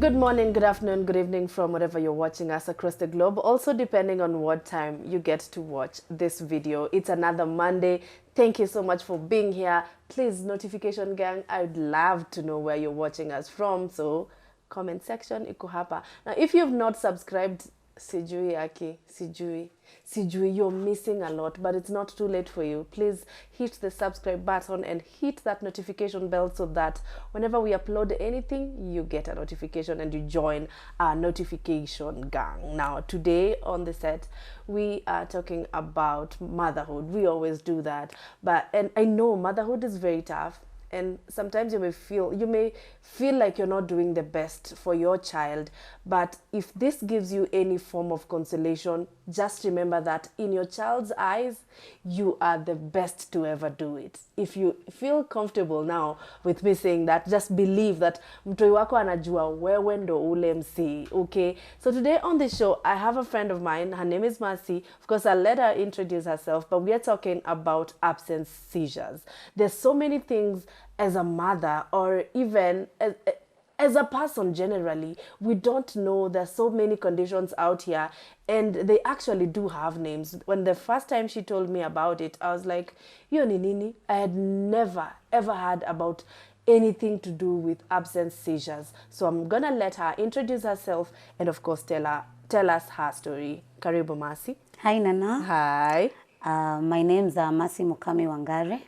Good morning, good afternoon, good evening from wherever you're watching us across the globe. Also, depending on what time you get to watch this video. It's another Monday. Thank you so much for being here. Please, notification gang, I'd love to know where you're watching us from. So, comment section, iko hapa. Now, if you've not subscribed, sijui aki, sijui, you're missing a lot, but it's not too late for you. Please hit the subscribe button and hit that notification bell so that whenever we upload anything, you get a notification and you join our notification gang. Now, today on the set, we are talking about motherhood. We always do that, and I know motherhood is very tough. And sometimes you may feel like you're not doing the best for your child. But if this gives you any form of consolation, just remember that in your child's eyes, you are the best to ever do it. If you feel comfortable now with me saying that, just believe that mtoi wako anajua wewe ndo ule MC, okay? So today on the show, I have a friend of mine. Her name is Marcie. Of course, I'll let her introduce herself, but we are talking about absence seizures. There's so many things as a mother or even as a person generally, we don't know. There's so many conditions out here and they actually do have names. When the first time she told me about it, I was like, yo ni nini? I had never ever heard about anything to do with absence seizures. So I'm gonna let her introduce herself and of course tell us her story. Karibu Marcie. Hi Nana. Hi. My name's Marcie Mukami Wangare.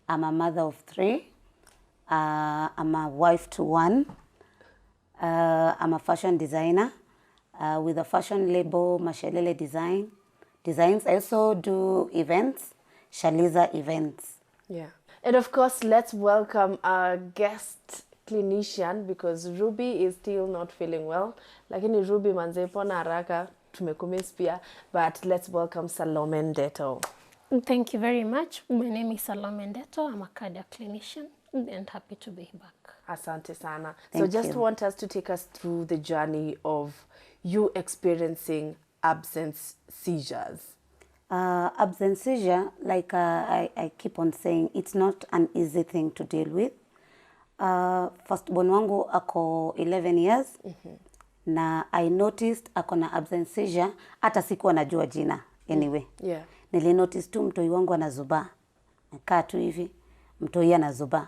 I'm a mother of 3. I'm a wife to 1. I'm a fashion designer with a fashion label, Mashelele Designs. I also do events, Shaliza events. Yeah. And of course, let's welcome our guest clinician because Ruby is still not feeling well. Lakini Ruby manze pona haraka tumekumiss pia, but let's welcome Salomen Deto. Thank you very much. My name is Salomen Deto. I'm a cardiac clinician and happy to be back. Asante sana. Thank so just you. want us to take us through the journey of you experiencing absence seizures. Absence seizure, like I keep on saying, it's not an easy thing to deal with. Firstborn wangu ako 11 years. Na I noticed ako na absence seizure hata sikuwa najua jina anyway. Yeah. Nili notice tu mtoi wangu anazuba. Nakaa tu hivi, mtoi anazuba.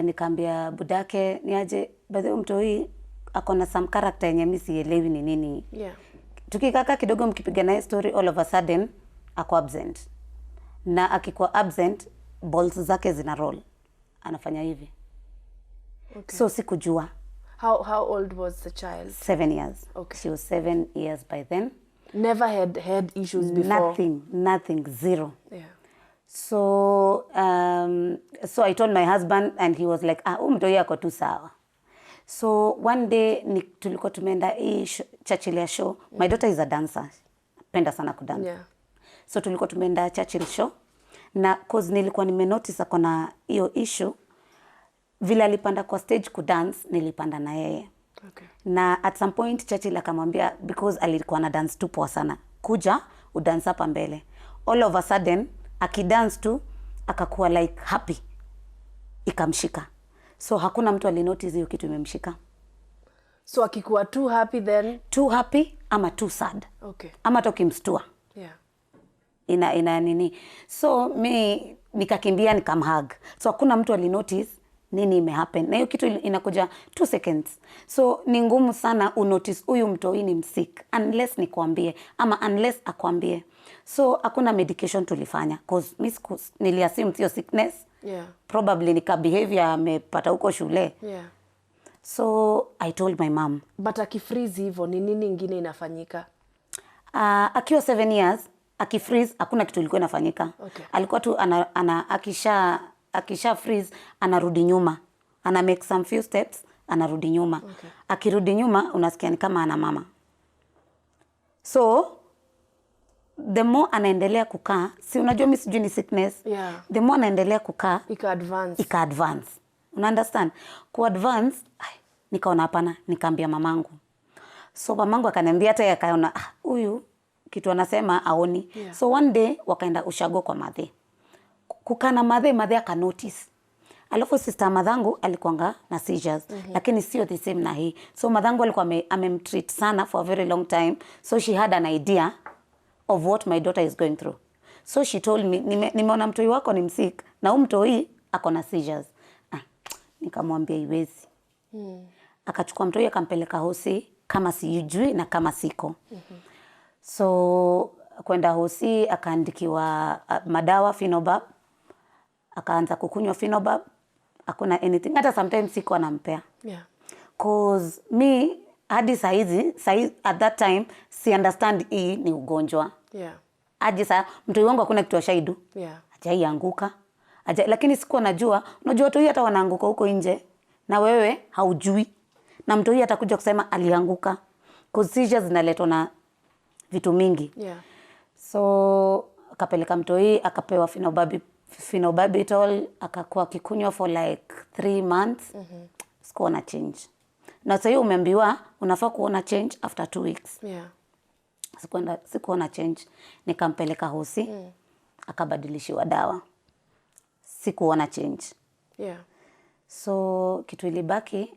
Nikaambia budake niaje baadhi mtoi ako na some character yenye mimi sielewi ni nini. Yeah. Tukikaka kidogo mkipiga naye story, all of a sudden ako absent. Na akikuwa absent, balls zake zina roll. Anafanya hivi. Okay. So sikujua. How old was the child? 7 years. Okay. She was 7 years by then. Never had issues before? Nothing, zero. Yeah. So I told my husband and he was like, mtoi ako tu sawa. So one day tulikuwa tumeenda hii Churchill show. My daughter is a dancer. Napenda sana kudance. Yeah. So tulikuwa tumeenda Churchill show. Na cause nilikuwa nimenotice ako na hiyo issue. Vile alipanda kwa stage kudance, nilipanda na yeye. Okay. Na at some point Churchill akamwambia because alikuwa na dance tu poa sana. Kuja udance hapa mbele. All of a sudden akidance tu akakuwa like happy. Ikamshika. So hakuna mtu alinotice hiyo kitu imemshika. So akikuwa too happy then? Too happy ama too sad. Okay. Ama tokimstua. Yeah. Ina nini. So me nikakimbia nikamhug. So hakuna mtu alinotice nini imehappen. Na hiyo kitu inakuja 2 seconds. So ni ngumu sana unotice huyu mtoi ni msick unless nikwambie ama unless akwambie. So hakuna medication tulifanya cause niliassume sio sickness. Yeah. Probably nika behavior amepata huko shule. Yeah. So I told my mom. But akifreeze hivyo ni nini ingine inafanyika? Akiwa 7 years, akifreeze hakuna kitu ilikuwa inafanyika. Okay. Alikuwa tu akisha freeze anarudi nyuma. Ana make some few steps, anarudi nyuma. Okay. Akirudi nyuma unasikia ni kama ana mama. So the more anaendelea kukaa, si unajua mimi sijui ni sickness. Yeah. The more anaendelea kukaa, ika advance. Una understand? Ku advance, nikaona hapana, nikaambia mamangu. So mamangu akaniambia hata yeye akaona huyu kitu anasema aoni. Yeah. So one day wakaenda ushago kwa madhe. Kukana madhe aka notice. Alafu sister madhangu alikuanga na seizures, lakini sio the same na hii. So madhangu alikuwa amemtreat sana for a very long time, so she had an idea of what my daughter is going through. So she told me, nimeona mtoi wako ni msick na huyu mtoi ako na seizures. Nikamwambia iwezi. Akachukua mtoi akampeleka hosi kama sijui na kama siko. So kwenda hosi akaandikiwa madawa Finobab. Akaanza kukunywa Finobab. Hakuna anything. Hata sometimes siko anampea. Yeah. Cause me hadi saizi at that time si understand hii ni ugonjwa. Yeah. Aje saa mtoi wangu hakuna kitu ashaidu. Yeah. Hajaianguka. Lakini sikuwa najua, unajua watu hata wanaanguka huko nje na wewe haujui. Na mtoi atakuja kusema alianguka. Cause seizures zinaletwa na vitu mingi. Yeah. So akapeleka mtoi akapewa phenobarbital akakuwa kikunywa for like 3 months. Sikuwa na change. Na sasa hiyo umeambiwa unafaa kuona change after 2 weeks. Yeah. Sikuwa na change. Nikampeleka hosi. Akabadilishiwa dawa. Sikuona change. Yeah. So kitu ilibaki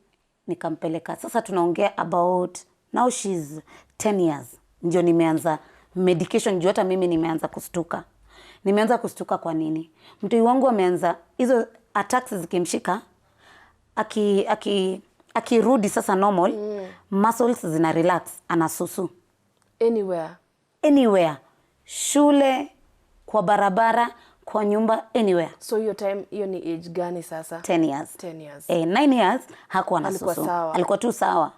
nikampeleka. Sasa tunaongea about now she's 10 years. Ndio nimeanza medication, juu hata mimi nimeanza kustuka. Nimeanza kustuka kwa nini? Mtoi wangu ameanza hizo attacks zikimshika akirudi sasa normal, muscles zina relax, anasusu. Anywhere. Shule, kwa barabara, kwa nyumba, anywhere. So your time, hiyo ni age gani sasa? 10 years. 10 years. 9 years hakuwa na susu. Alikuwa tu sawa.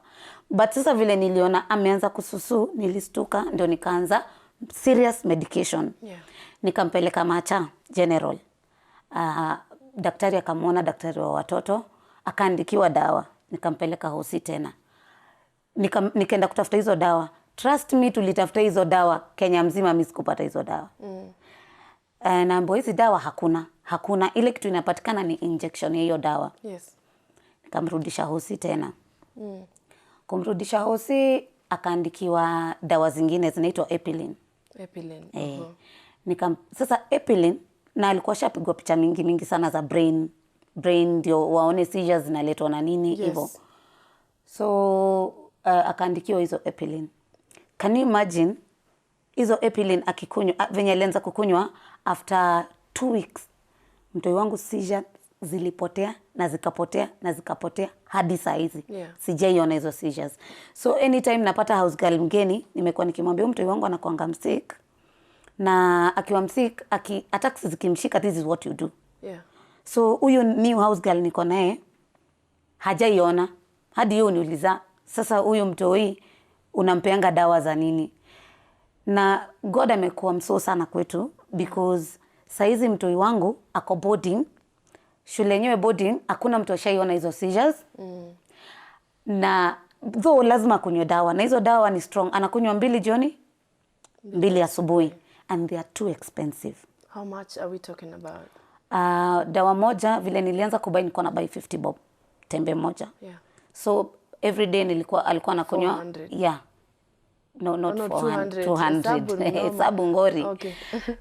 But sasa vile niliona ameanza kususu, nilistuka, ndio nikaanza serious medication. Yeah. Nikampeleka Macha General. Daktari akamwona, daktari wa watoto, akaandikiwa dawa. Nikampeleka hosi tena. Nikaenda kutafuta hizo dawa. Trust me, tulitafuta hizo dawa Kenya mzima, mimi sikupata hizo dawa. Na hizi dawa hakuna. Ile kitu inapatikana ni injection ya hiyo dawa. Yes. Nikamrudisha hosi tena. Kumrudisha hosi akaandikiwa dawa zingine zinaitwa Epiline. Sasa Epiline, na alikuwa shapigwa picha mingi sana za brain ndio waone seizures zinaletwa na nini hivyo. Yes. So akaandikiwa hizo Epiline. Can you imagine hizo Epiline akikunywa venye alianza kukunywa after 2 weeks mtoi wangu seizures zilipotea na zikapotea hadi saa hizi. Yeah. Sijaiona hizo seizures. So anytime napata house girl mgeni, nimekuwa nikimwambia mtoi wangu anakuanga msick, na akiwa msick attacks zikimshika, this is what you do. Yeah. So huyo new house girl niko naye hajaiona hadi yeye uniuliza, sasa huyo mtoi unampeanga dawa za nini? Na God amekuwa mso sana kwetu because saizi mtoi wangu ako boarding. Shule yenyewe boarding, hakuna mtu ashaiona hizo seizures. Na though lazima kunywa dawa, na hizo dawa ni strong. Anakunywa 2 jioni, 2 asubuhi, and they are too expensive. How much are we talking about? Dawa moja vile nilianza kubai nilikuwa na buy 50 bob tembe moja. Yeah. So every day alikuwa anakunywa 400. Yeah. Not 400, 200. Sabu Sabu ngori. Okay.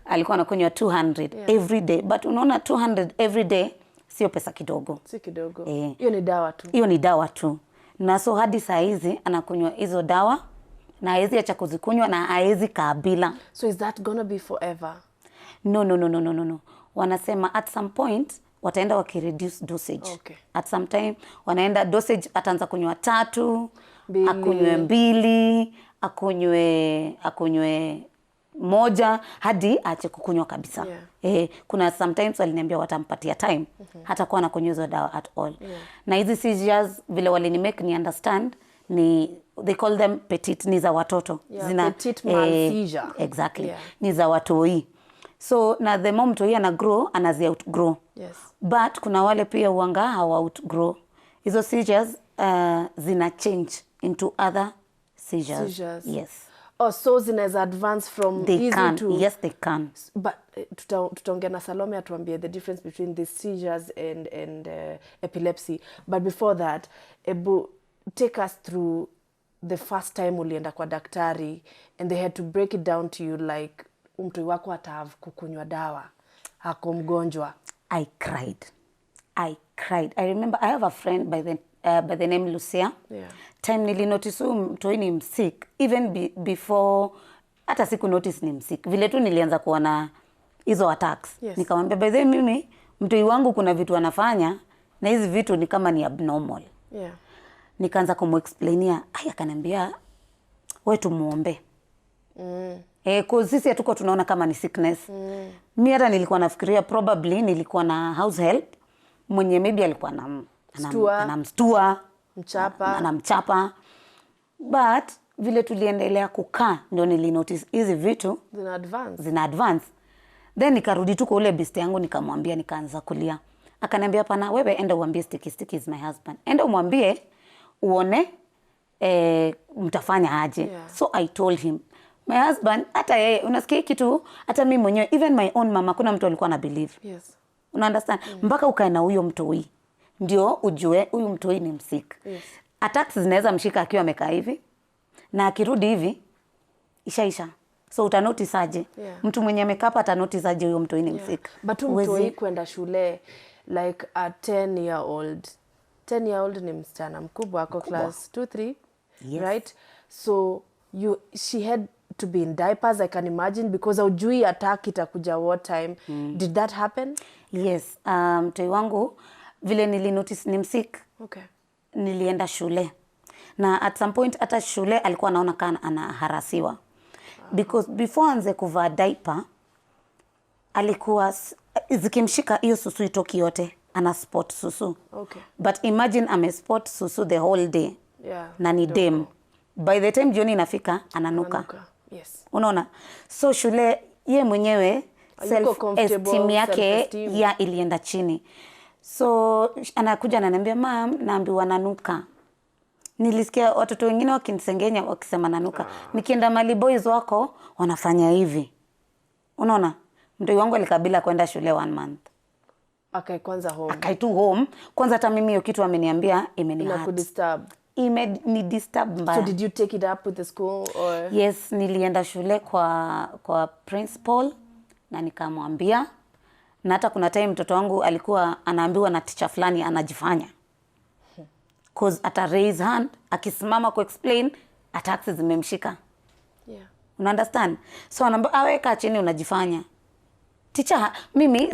Alikuwa anakunywa 200 every day. But unaona 200 every day sio pesa kidogo. Si kidogo. Hiyo ni dawa tu. Hiyo ni dawa tu. Na so hadi saa hizi anakunywa hizo dawa na haezi acha kuzikunywa na haezi kabila. So is that gonna be forever? No. Wanasema at some point wataenda wakireduce dosage. Okay. At some time wanaenda dosage, ataanza kunywa 3, 2, akunywe 2, akunywe 1 hadi aache kukunywa kabisa. Yeah. Kuna sometimes waliniambia watampatia time hata kwa na kunywa hizo dawa at all. Na hizi seizures vile walinimake ni understand ni they call them petite, ni za watoto. Yeah, petite mal seizure. Exactly. Yeah. Ni za watoi. So na the mom mtoi ana grow, anazi outgrow. Yes. But kuna wale pia uanga hawa outgrow. Hizo seizures zina change into other seizures. Yes. Oh, so zinaweza advance from They easy can. to... Yes, they can. But tutaongea na Salome atuambie the difference between the seizures and epilepsy. But before that, Ebu, take us through the first time ulienda kwa daktari and they had to break it down to you like mtoi wako atahave kukunywa dawa, hako mgonjwa. I cried. I cried. I remember I have a friend by the name Lucia. Yeah. Time nilinotice huyu mtoi ni msick, even before hata siku notice ni msick. Vile tu nilianza kuona hizo attacks. Yes. Nikamwambia by the way, mimi mtoi wangu kuna vitu anafanya na hizi vitu ni kama ni abnormal. Yeah. Nikaanza kumexplainia, akaniambia wewe tumuombe. Cause sisi hatuko tunaona kama ni sickness. Mimi hata nilikuwa nafikiria probably nilikuwa na house help mwenye maybe alikuwa anamstua, anamchapa. But vile tuliendelea kukaa ndio nilinotice hizi vitu zina advance. Then nikarudi tu kwa ule best yangu nikamwambia, nikaanza kulia. Akaniambia hapana, wewe enda uambie Sticky is my husband. Enda umwambie uone mtafanya aje. Yeah. So I told him, my husband, hata yeye unasikia kitu, hata mimi mwenyewe, even my own mama, kuna mtu alikuwa na believe. Yes. Una understand? Mpaka ukae na huyo mtoi ndio ujue huyu mtoi ni msick. Yes. Attacks zinaweza mshika akiwa amekaa hivi na akirudi hivi ishaisha. So uta notice aje? Yeah. Mtu mwenye amekaa hapa ata notice aje huyo mtoi ni msick. But mtoi kwenda shule like a 10-year-old. 10-year-old ni msichana mkubwa ako class 2-3. Yes. Right? So she had to be in diapers, I can imagine, because haujui attack itakuja what time. Did that happen? Yes. Mtoi wangu vile nilinotice ni msick. Okay. Nilienda shule. Na at some point hata shule alikuwa anaona kana anaharasiwa. Because before anze kuvaa diaper alikuwa zikimshika hiyo susu itoki yote, ana spot susu. Okay. But imagine spot susu the whole day. Yeah. Na ni dem. By the time jioni inafika ananuka. Yes. Unaona? So shule ye mwenyewe self-esteem yake ya ilienda chini. So anakuja ananiambia, "Mom, naambiwa nanuka." Nilisikia watoto wengine wakinisengenya wakisema nanuka. Nikienda Mali boys wako wanafanya hivi. Unaona? Mtoi wangu alikabila kwenda shule 1 month. Okay, kwanza home. Akai tu home. Kwanza hata mimi hiyo kitu ameniambia Inakudisturb. Ni disturb mbaya. So did you take it up with the school or? Yes, nilienda shule kwa principal na nikamwambia, na hata kuna time mtoto wangu alikuwa anaambiwa na teacher fulani anajifanya. Cause ata raise hand, akisimama ku explain, attacks zimemshika. Yeah. Una understand? So anaambia aweka chini unajifanya. Teacher mimi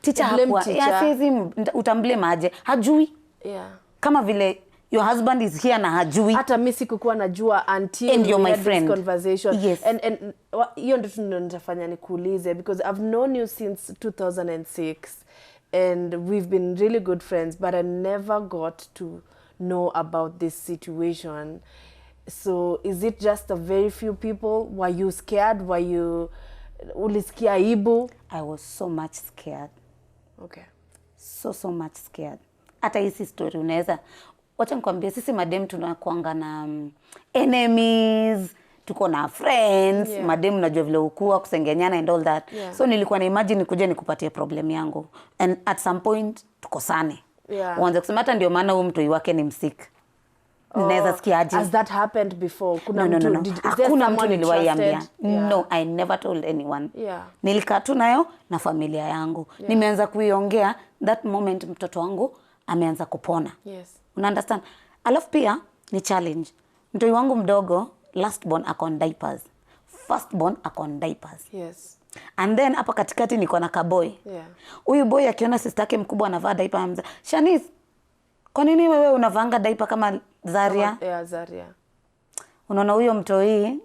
teacher hakuwa. Siwezi utamblame aje. Hajui. Yeah. Kama vile your husband is here na hajui. Hata mimi sikukuwa najua until we had had this conversation. Yes. And hiyo ndio nitafanya nikuulize, because I've known you since 2006 and we've been really good friends, but I never got to know about this situation. So is it just a very few people? Were you scared? Ulisikia aibu? I was so much scared. Okay. So much scared. Hata hii story unaweza wacha nikwambie, sisi madem tunakuanga na enemies, tuko na friends, Yeah. madem unajua vile ukua kusengenyana and all that. Yeah. So nilikuwa na imagine nikuje nikupatie problem yangu and at some point tukosane. Yeah. Uanze kusema hata ndio maana huyu mtoi wake ni msick. Naweza sikia aje? Has that happened before? Kuna No. is there Hakuna mtu someone you niliwaiambia. trusted? Yeah. No, I never told anyone. Yeah. Nilikaa tu nayo na familia yangu. Yeah. Nimeanza kuiongea that moment mtoto wangu ameanza kupona. Yes. Una understand? Alafu pia ni challenge. Mtoi wangu mdogo last born ako on diapers. First born ako on diapers. Yes. And then hapa katikati niko na kaboy. Yeah. Huyu boy akiona sister yake mkubwa anavaa diaper anamza, "Shanice, kwa nini wewe unavanga diaper kama Zaria?" Yeah, Zaria. Unaona huyo mtoi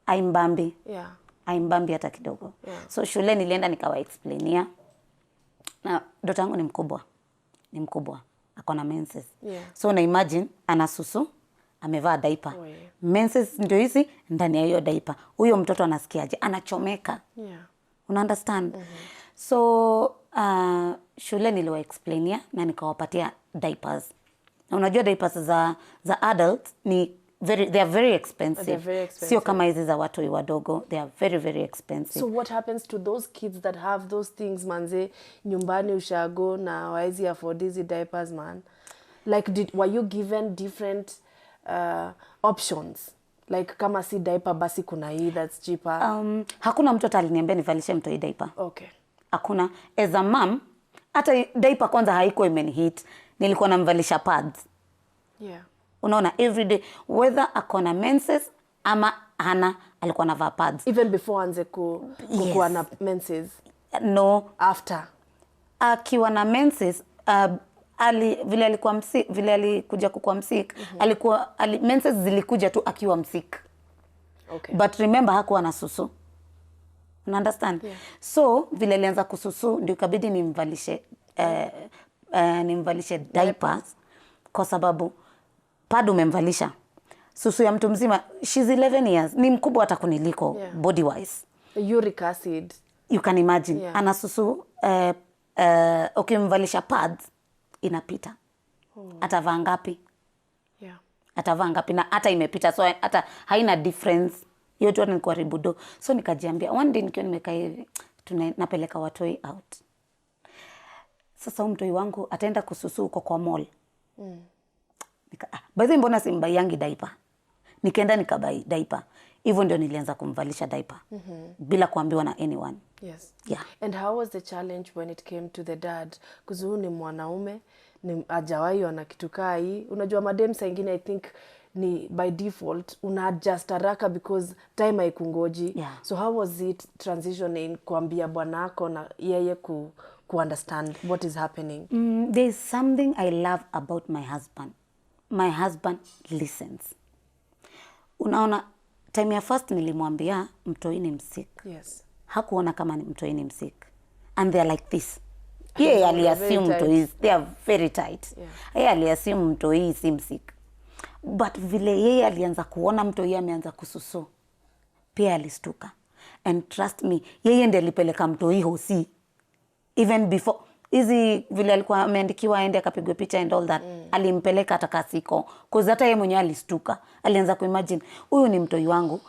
aimbambi. Yeah. Aimbambi hata kidogo. Yeah. So shule nilienda nikawa explainia. Na dota yangu ni mkubwa. Ako na menses. Yeah. So na imagine ana susu, amevaa diaper. Oh, yeah. Menses ndio hizi ndani ya hiyo diaper. Huyo mtoto anasikiaje? Anachomeka. Yeah. Una understand? So shule niliwa explainia na nikawapatia diapers. Na unajua diapers za adults they are very expensive. They're very expensive. Sio kama hizi za watu wadogo. They are very, very expensive. So what happens to those kids that have those things, manze, nyumbani ushago na waizi afford hizi diapers, man? Like, were you given different options? Like, kama si diaper basi kuna hii that's cheaper? Hakuna mtoto aliniambia nivalishe mtoi diaper. Okay. Hakuna. As a mom, hata diaper kwanza haiko imenihit, nilikuwa namvalisha pads. Yeah. Unaona, every day whether akona menses ama hana, alikuwa anavaa pads. Even before anze kuwa na menses? No. After? Akiwa na menses, vile alikuwa msik, vile alikuja kukua msik, menses zilikuja tu akiwa msik. Okay. But remember hakuwa na susu. You understand? Yeah. So vile alianza kususu ndio ikabidi nimvalishe diapers kwa sababu pad umemvalisha. Susu ya mtu mzima, she's 11 years, ni mkubwa hata kuniliko, yeah, body wise. Uric acid. You can imagine. Yeah. Ana susu, ukimvalisha pads inapita. Atavaa ngapi? Yeah. Atavaa ngapi na hata imepita, so hata haina difference. Hiyo tu ni kuharibu do. So nikajiambia one day nikiwa nimekaa hivi, napeleka watoi out. Sasa mtoi wangu ataenda kususu huko kwa mall. By the way, mbona simbayangi diaper? Nikaenda nikabai diaper. Hivyo ndio nilianza kumvalisha diaper. Bila kuambiwa na anyone. Yes. Yeah. And how was the challenge when it came to the dad? Because huyu ni mwanaume, ni hajawahi ona kitu kaa hii. Unajua madem saa ingine I think ni by default una adjust haraka because time haikungoji. Yeah. So how was it transitioning kuambia bwanako na yeye ku understand what is happening? There is something I love about my husband. My husband listens. Unaona, time ya first nilimwambia mtoi ni msik. Yes. Hakuona kama mtoi ni msik. And they are like this. Yeye aliassume mtoi, they are very tight. Yeah. Yeye aliassume mtoi si msik. But vile yeye alianza kuona mtoi ameanza kususu, pia alistuka. And trust me, yeye ndiye alipeleka mtoi hosi. Even before, hizi vile alikuwa ameandikiwa aende akapigwe picha and all that, alimpeleka hata kasiko. Cause hata yeye mwenyewe alistuka. Alianza kuimagine, huyu ni mtoi wangu.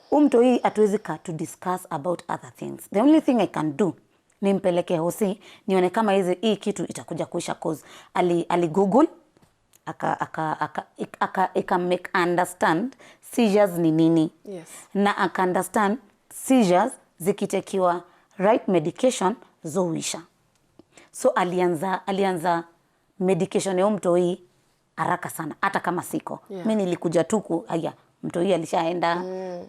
Huyu mtoi hatuwezi to discuss about other things. The only thing I can do, nimpeleke hosi, nione kama hii kitu itakuja kuisha. Cause ali Google, aka make understand seizures ni nini. Yes. Na aka understand seizures zikitekiwa right medication zoisha. So alianza medication ya mtoi haraka sana hata kama siko. Yeah. Mimi nilikuja tu haya mtoi alishaenda,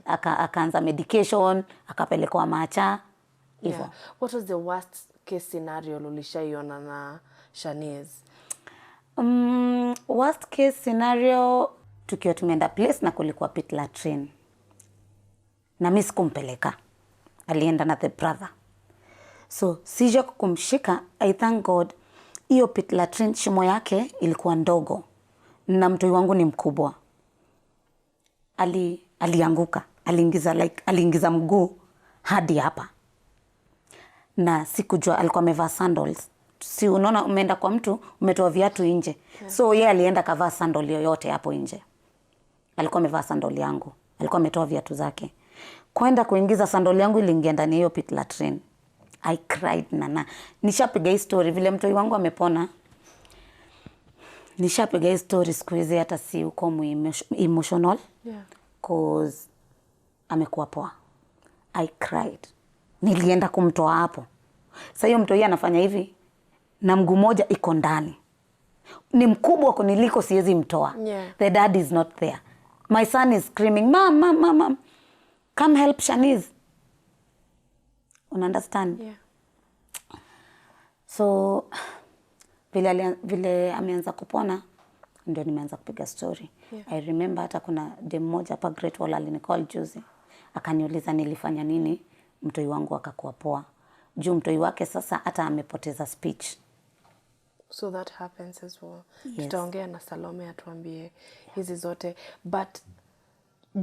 akaanza medication, akapelekwa macha hivyo. Yeah. What was the worst case scenario ulishaiona na Shanice? Worst case scenario, tukiwa tumeenda place na kulikuwa pit latrine. Na mimi sikumpeleka. Alienda na the brother. So sija kumshika, I thank God, hiyo pit latrine shimo yake ilikuwa ndogo. Na mtoi wangu ni mkubwa. Alianguka, aliingiza mguu hadi hapa. Na sikujua alikuwa amevaa sandals. Si unaona umeenda kwa mtu, umetoa viatu nje. Yeah. So yeye alienda kavaa sandal yoyote hapo nje. Alikuwa amevaa sandal yangu. Alikuwa ametoa viatu zake. Kwenda kuingiza sandal yangu iliingia ndani hiyo pit latrine. I cried nana. Nishapiga hii story vile mtoi wangu amepona. Nishapiga hii story siku hizi hata si uko emotional. Yeah. Cause amekuwa poa. I cried. Nilienda kumtoa hapo. Sasa hiyo mtoi anafanya hivi na mguu moja iko ndani. Ni mkubwa kuniliko, siwezi mtoa. Yeah. The dad is not there. My son is screaming, mom, come help Shanice. Understand? Yeah. So vile ameanza kupona ndio nimeanza kupiga story. Yeah. I remember hata kuna dem moja hapa Great Wall alinicall juzi. Akaniuliza nilifanya nini mtoi wangu akakuwa poa. Juu mtoi wake sasa hata amepoteza speech. So that happens as well. Yes. Tutaongea na Salome atuambie hizi zote. But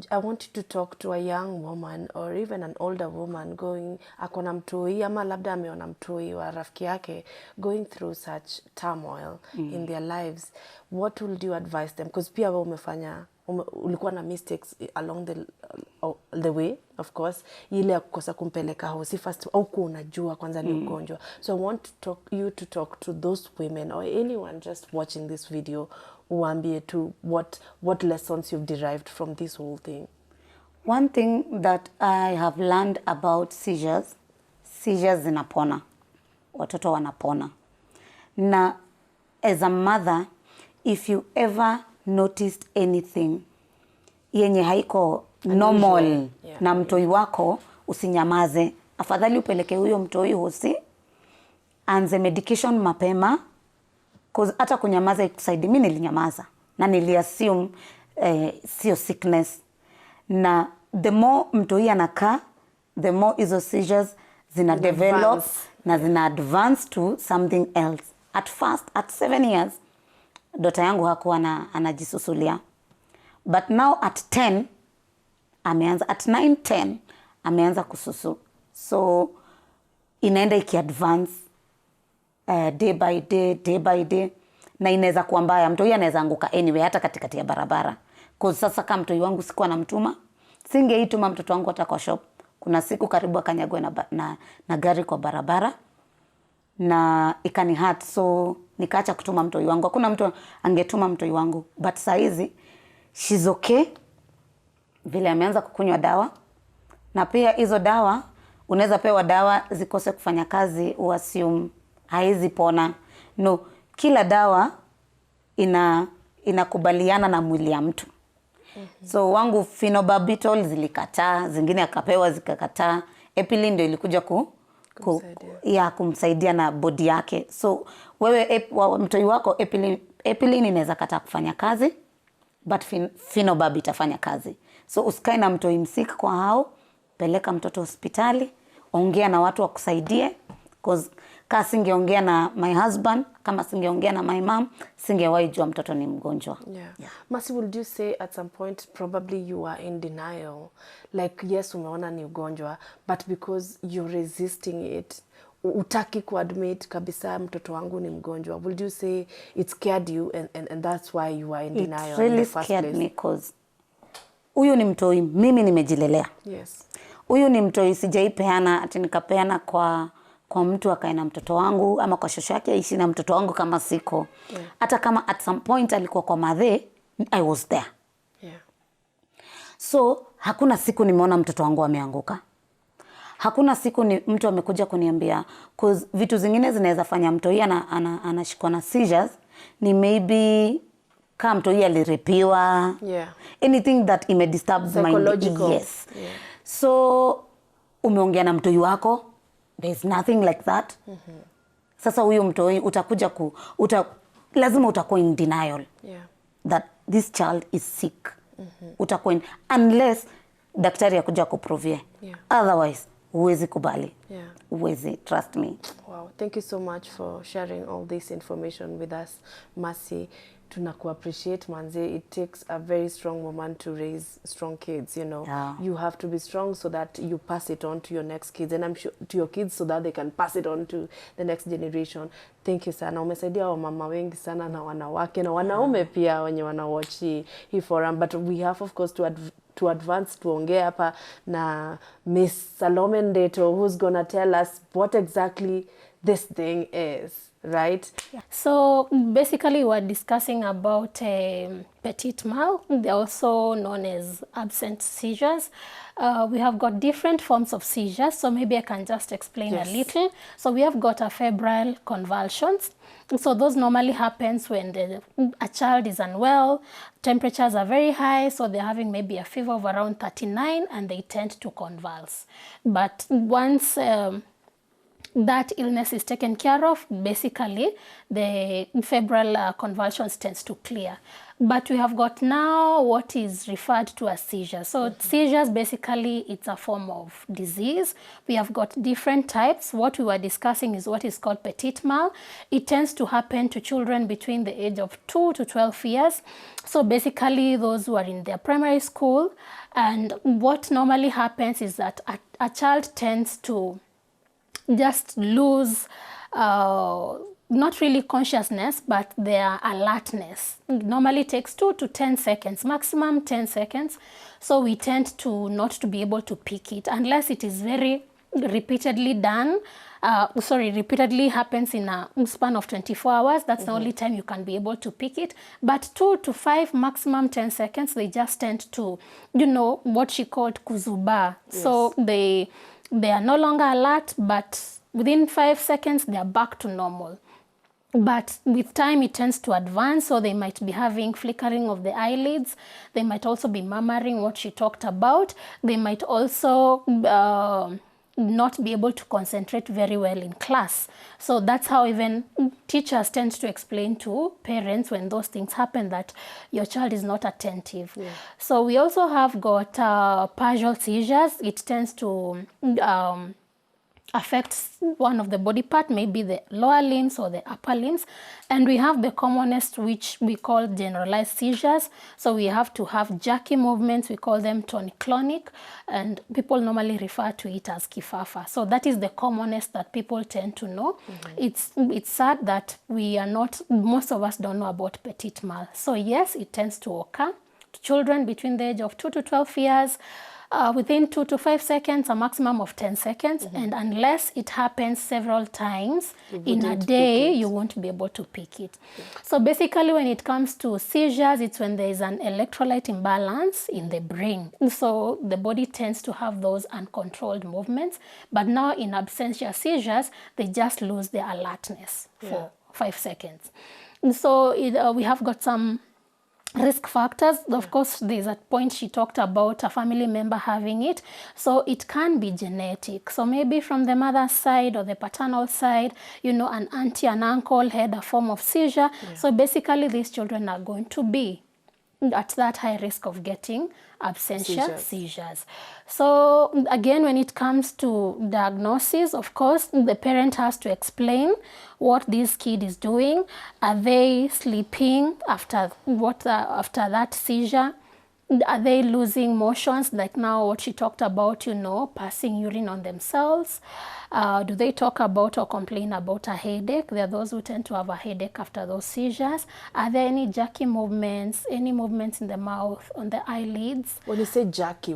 I want you to talk to a young woman or even an older woman going, akona mtoi ama labda ameona mtoi wa rafiki yake going through such turmoil in their lives. What would you advise them? Because pia wewe ulikuwa na mistakes along the way, of course, ile ya kukosa kumpeleka hosi first au unajua kwanza ni ugonjwa. So I want you to talk to those women or anyone just watching this video, uambie to what lessons you've derived from this whole thing. One thing that I have learned about seizures zinapona. Watoto wanapona. Na as a mother, if you ever noticed anything yenye haiko normal Yeah. na mtoi wako, usinyamaze. Afadhali upeleke huyo mtoi hosi, anze medication mapema, cause hata kunyamaza ikusaidi. Mimi nilinyamaza na niliassume sio sickness. Na the more mtoi anakaa, the more hizo seizures zina develop na zina advance to something else. At first, at 7 years, dota yangu hakuwa anajisusulia. But now at 10, ameanza, at 9, 10, ameanza kususu. So, inaenda iki-advance day by day. Na inaweza kuwa mbaya. Mtoi anaweza anguka anyway, hata katikati ya barabara. Cause sasa kama mtoi wangu sikuwa namtuma, singeituma mtoto wangu hata kwa shop. Kuna siku karibu akanyagwe na gari kwa barabara. Na ikani hurt, so nikaacha kutuma mtoi wangu. Hakuna mtu angetuma mtoi wangu. But saizi, she's okay. Vile ameanza kukunywa dawa. Na pia hizo dawa, unaweza pewa dawa zikose kufanya kazi, uassume haizi pona. No, kila dawa inakubaliana na mwili ya mtu. So wangu phenobarbital zilikataa, zingine akapewa zikakataa. Epiline ndio ilikuja kumsaidia na body yake. So wewe mtoi wako epiline inaweza kataa kufanya kazi, but phenobarb itafanya kazi. So usikae na mtoi msiki kwa hao, peleka mtoto hospitali, ongea na watu wakusaidie. Cause kama singeongea na my husband, kama singeongea na my mom, singewahi jua mtoto ni mgonjwa. Yeah. Marcie, would you say at some point probably you are in denial? Like, yes, umeona ni ugonjwa, but because you're resisting it, utaki kuadmit kabisa mtoto wangu ni mgonjwa. Would you say it scared you and that's why you are in denial? It really scared me because huyu ni mtoi mimi nimejilelea. Yes. Huyu ni mtoi sijaipeana ati nikapeana kwa mtu akae na mtoto wangu ama kwa shosho yake aishi na mtoto wangu kama siko. Hata kama at some point alikuwa kwa madhe, I was there. Yeah. So hakuna siku nimeona mtoto wangu ameanguka. Hakuna siku mtu amekuja kuniambia, cause vitu zingine zinaweza fanya mtoi anashikwa na seizures, ni maybe kama mtoi alirepiwa. Yeah. Anything that disturb mind. Yes. Yeah. So umeongea na mtoi wako, there's nothing like that. Sasa huyo mtoi utakuja lazima utakuwa in denial. Yeah. That this child is sick. Utakuwa unless daktari akuja kuprovie. Yeah. Otherwise huwezi kubali. Yeah. Huwezi, trust me. Wow, thank you so much for sharing all this information with us, Marcie. Tunaku appreciate, manze. It takes a very strong woman to raise strong kids, you know. Yeah. You have to be strong so that you pass it on to your next kids, and I'm sure to your kids so that they can pass it on to the next generation. Thank you sana. Umesaidia wamama wengi sana na wanawake na wanaume pia wenye wanawatch hii forum, but we have of course to advance tuongea hapa na Miss Salomen Deto, who's gonna tell us what exactly this thing is, right? Yeah. So basically we're discussing about petit mal. They're also known as absent seizures. We have got different forms of seizures, so maybe I can just explain a little. So we have got a febrile convulsions. So those normally happens when a child is unwell, temperatures are very high, so they're having maybe a fever of around 39 and they tend to convulse. But once that illness is taken care of, basically the febrile convulsions tends to clear. But we have got now what is referred to as seizures. So seizures, basically, it's a form of disease. We have got different types. What we were discussing is what is called petit mal. It tends to happen to children between the age of 2 to 12 years. So basically, those who are in their primary school. And what normally happens is that a child tends to just lose not really consciousness, but their alertness. It normally takes 2 to 10 seconds, maximum 10 seconds. So we tend to not to be able to pick it unless it is very repeatedly done. Repeatedly happens in a span of 24 hours. That's the only time you can be able to pick it. But 2 to 5, maximum 10 seconds, they just tend to, what she called kuzuba. Yes. So they are no longer alert, but within 5 seconds, they are back to normal. But with time, it tends to advance, so they might be having flickering of the eyelids. They might also be murmuring, what she talked about. They might also not be able to concentrate very well in class. So that's how even teachers tend to explain to parents when those things happen that your child is not attentive. Yeah. So we also have got partial seizures. It tends to affects one of the body part, maybe the lower limbs or the upper limbs. And we have the commonest, which we call generalized seizures. So we have to have jerky movements, we call them tonic-clonic, and people normally refer to it as kifafa. So that is the commonest that people tend to know. It's sad that we are not, most of us don't know about petit mal. So yes, it tends to occur to children between the age of 2 to 12 years. Within 2 to 5 seconds, a maximum of 10 seconds. And unless it happens several times in a day, you won't be able to pick it. So basically, when it comes to seizures, it's when there is an electrolyte imbalance in the brain. So the body tends to have those uncontrolled movements. But now in absentia seizures, they just lose their alertness for 5 seconds. So we have got some risk factors. Of course, there's a point she talked about a family member having it. So it can be genetic. So maybe from the mother's side or the paternal side, you know, an auntie and uncle had a form of seizure. So basically, these children are going to be at that high risk of getting absentia seizures. So again, when it comes to diagnosis, of course, the parent has to explain what this kid is doing. Are they sleeping after that seizure? Are they losing motions, like now what she talked about, you know, passing urine on themselves? Do they talk about or complain about a headache? There are those who tend to have a headache after those seizures. Are there any jerky movements, any movements in the mouth, on the eyelids? When you say jerky,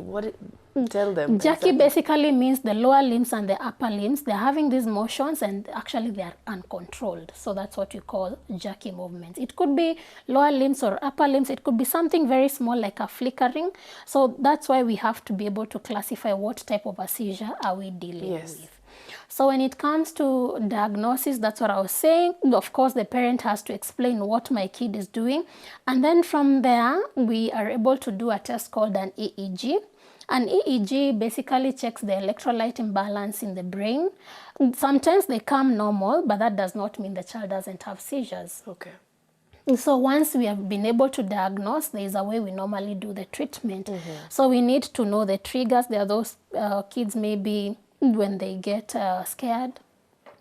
tell them. Jerky exactly. basically means the lower limbs and the upper limbs, they're having these motions and actually they are uncontrolled. So that's what you call jerky movements. It could be lower limbs or upper limbs. It could be something very small like a flickering. So that's why we have to be able to classify what type of a seizure are we dealing with. So when it comes to diagnosis, that's what I was saying. Of course, the parent has to explain what my kid is doing. And then from there, we are able to do a test called an EEG. An EEG basically checks the electrolyte imbalance in the brain. Sometimes they come normal, but that does not mean the child doesn't have seizures. Okay. So once we have been able to diagnose, there is a way we normally do the treatment. So we need to know the triggers. There are those kids maybe when they get scared,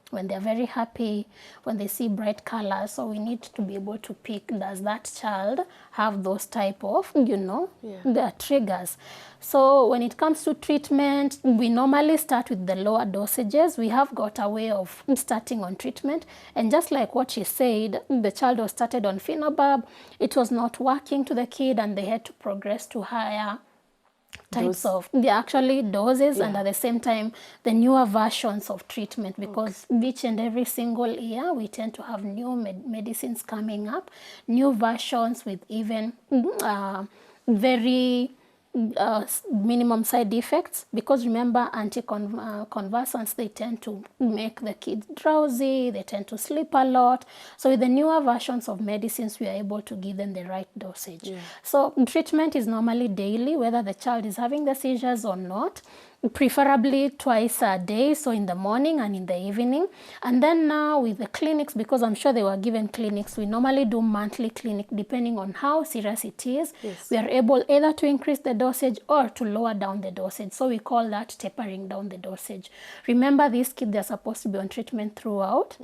when they're very happy, when they see bright colors. So we need to be able to pick, does that child have those type of, you know, the triggers. So when it comes to treatment, we normally start with the lower dosages. We have got a way of starting on treatment. And just like what she said, the child was started on Phenobab. It was not working to the kid and they had to progress to higher types of actually doses and at the same time the newer versions of treatment, because each and every single year we tend to have new medicines coming up, new versions with even very minimum side effects, because remember anticonvulsants, they tend to make the kids drowsy, they tend to sleep a lot. So with the newer versions of medicines, we are able to give them the right dosage. So treatment is normally daily, whether the child is having the seizures or not, preferably twice a day, so in the morning and in the evening. And then now with the clinics, because I'm sure they were given clinics, we normally do monthly clinic depending on how serious it is. We are able either to increase the dosage or to lower down the dosage. So we call that tapering down the dosage. Remember, these kids, they're supposed to be on treatment throughout,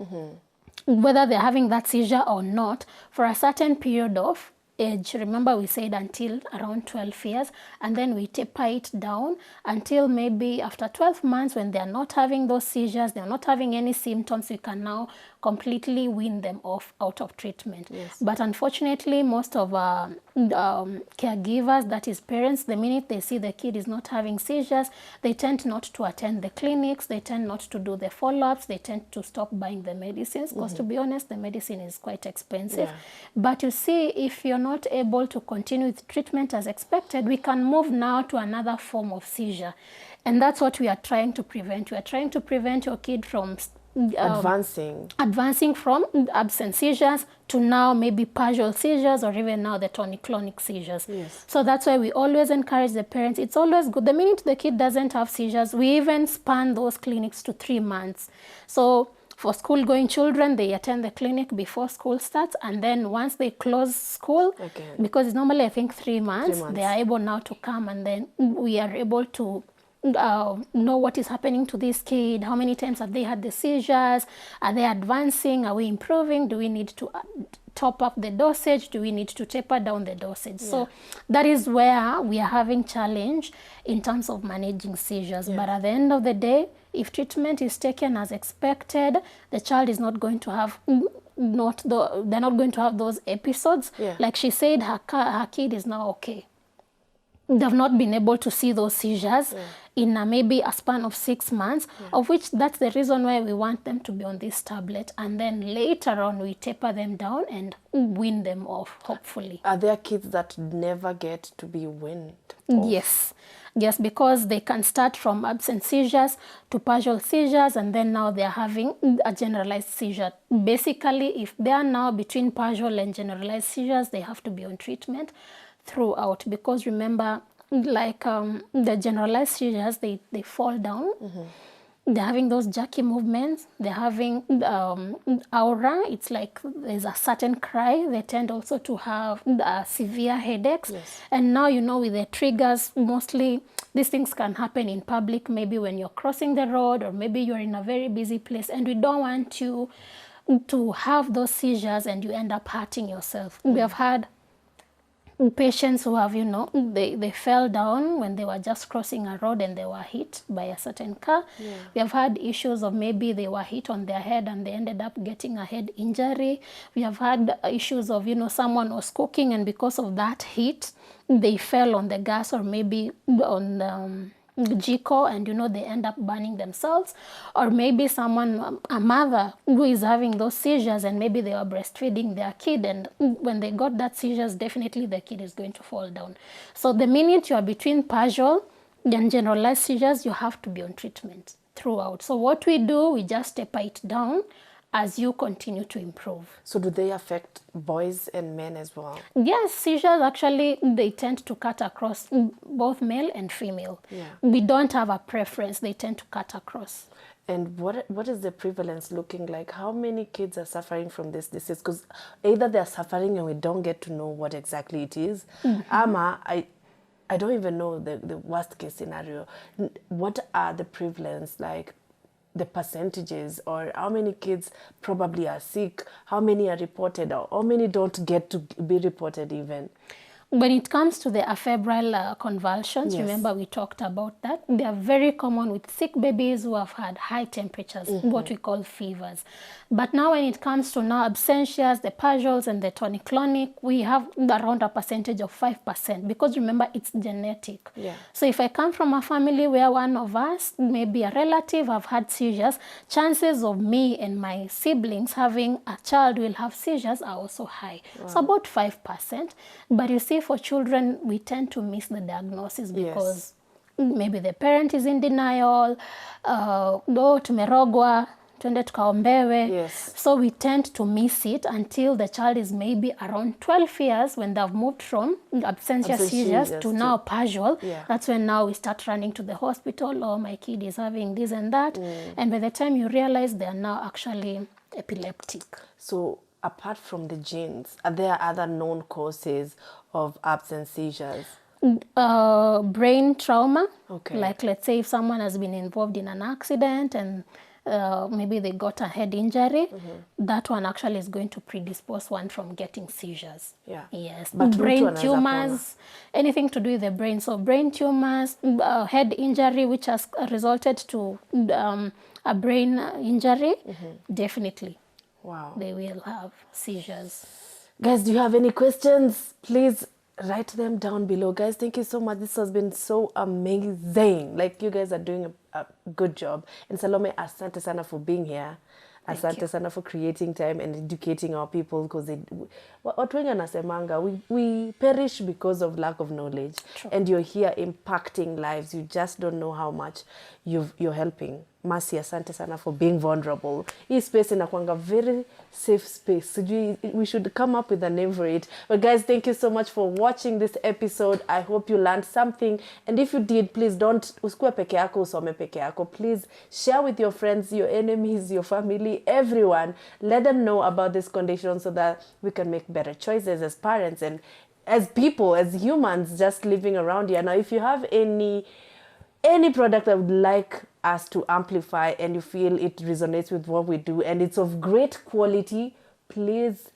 whether they're having that seizure or not, for a certain period of age. Remember, we said until around 12 years, and then we taper it down until maybe after 12 months, when they're not having those seizures, they're not having any symptoms, we can now completely wean them off out of treatment. But unfortunately, most of our caregivers, that is parents, the minute they see the kid is not having seizures, they tend not to attend the clinics, they tend not to do the follow-ups, they tend to stop buying the medicines, because to be honest, the medicine is quite expensive. But you see, if you're not able to continue with treatment as expected, we can move now to another form of seizure. And that's what we are trying to prevent. We are trying to prevent your kid from advancing from absent seizures to now maybe partial seizures or even now the tonic-clonic seizures. Yes. So that's why we always encourage the parents. It's always good. The minute the kid doesn't have seizures, we even span those clinics to 3 months. So for school-going children, they attend the clinic before school starts, and then once they close school, because it's normally, I think, 3 months, they are able now to come, and then we are able to know what is happening to this kid, how many times have they had the seizures, are they advancing, are we improving, do we need to top up the dosage, do we need to taper down the dosage? So that is where we are having challenge in terms of managing seizures. But at the end of the day, if treatment is taken as expected, the child is not going to have they're not going to have those episodes. Like she said, her kid is now okay. They've not been able to see those seizures in maybe a span of 6 months, of which that's the reason why we want them to be on this tablet, and then later on we taper them down and wean them off, hopefully. Are there kids that never get to be weaned off? Yes, because they can start from absent seizures to partial seizures, and then now they're having a generalized seizure. Basically, if they are now between partial and generalized seizures, they have to be on treatment throughout, because remember, like the generalized seizures, they fall down. They're having those jerky movements. They're having aura. It's like there's a certain cry. They tend also to have severe headaches. And now, you know, with the triggers, mostly these things can happen in public, maybe when you're crossing the road, or maybe you're in a very busy place, and we don't want you to have those seizures and you end up hurting yourself. We have had patients who have, you know, they fell down when they were just crossing a road and they were hit by a certain car. We have had issues of maybe they were hit on their head and they ended up getting a head injury. We have had issues of, you know, someone was cooking and because of that heat, they fell on the gas or maybe on Jiko, and you know, they end up burning themselves. Or maybe someone, a mother who is having those seizures, and maybe they were breastfeeding their kid, and when they got that seizures, definitely the kid is going to fall down. So the minute you are between partial and generalized seizures, you have to be on treatment throughout. So what we do, we just taper it down as you continue to improve. So do they affect boys and men as well? Yes, seizures actually, they tend to cut across both male and female. We don't have a preference, they tend to cut across. And what is the prevalence looking like? How many kids are suffering from this disease? Because either they're suffering and we don't get to know what exactly it is. I don't even know the worst case scenario. What are the prevalence, like the percentages, or how many kids probably are sick, how many are reported, or how many don't get to be reported even? When it comes to the afebrile convulsions, remember we talked about that. They are very common with sick babies who have had high temperatures, what we call fevers. But now when it comes to now absentias, the partials and the tonic-clonic, we have around a percentage of 5%, because remember, it's genetic. So if I come from a family where one of us, maybe a relative, have had seizures, chances of me and my siblings having a child will have seizures are also high. So about 5%. But you see, for children, we tend to miss the diagnosis because maybe the parent is in denial, tumerogwa, twende tukaombewe. So we tend to miss it until the child is maybe around 12 years, when they've moved from absentia seizures to now partial. That's when now we start running to the hospital. Oh, my kid is having this and that. And by the time you realize, they are now actually epileptic. So apart from the genes, are there other known causes of absent seizures? Brain trauma. Like, let's say if someone has been involved in an accident and maybe they got a head injury, that one actually is going to predispose one from getting seizures. Yes. But brain tumors, anything to do with the brain. So brain tumors, head injury which has resulted to a brain injury, definitely. They will have seizures. Guys, do you have any questions? Please write them down below. Guys, thank you so much. This has been so amazing. Like, you guys are doing a good job. And Salome, asante sana for being here. Asante sana for creating time and educating our people, because watu wengi wanasemanga we perish because of lack of knowledge. And you're here impacting lives. You just don't know how much you're helping. Marcie, asante sana for being vulnerable. Hii space inakuanga very safe space. We should come up with a name for it. But guys, thank you so much for watching this episode. I hope you learned something. And if you did, please don't usikue peke yako, usome peke yako. Please share with your friends, your enemies, your family, everyone. Let them know about this condition so that we can make better choices as parents and as people, as humans just living around here. Now, if you have any product that would like us to amplify and you feel it resonates with what we do and it's of great quality, please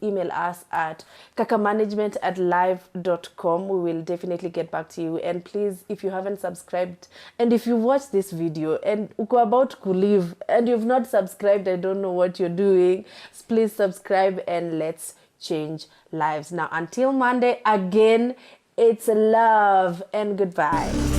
email us at kakamanagement@live.com. We will definitely get back to you. And please, if you haven't subscribed and if you watch this video and uko about to leave and you've not subscribed, I don't know what you're doing, please subscribe and let's change lives. Now, until Monday, again, it's love and goodbye.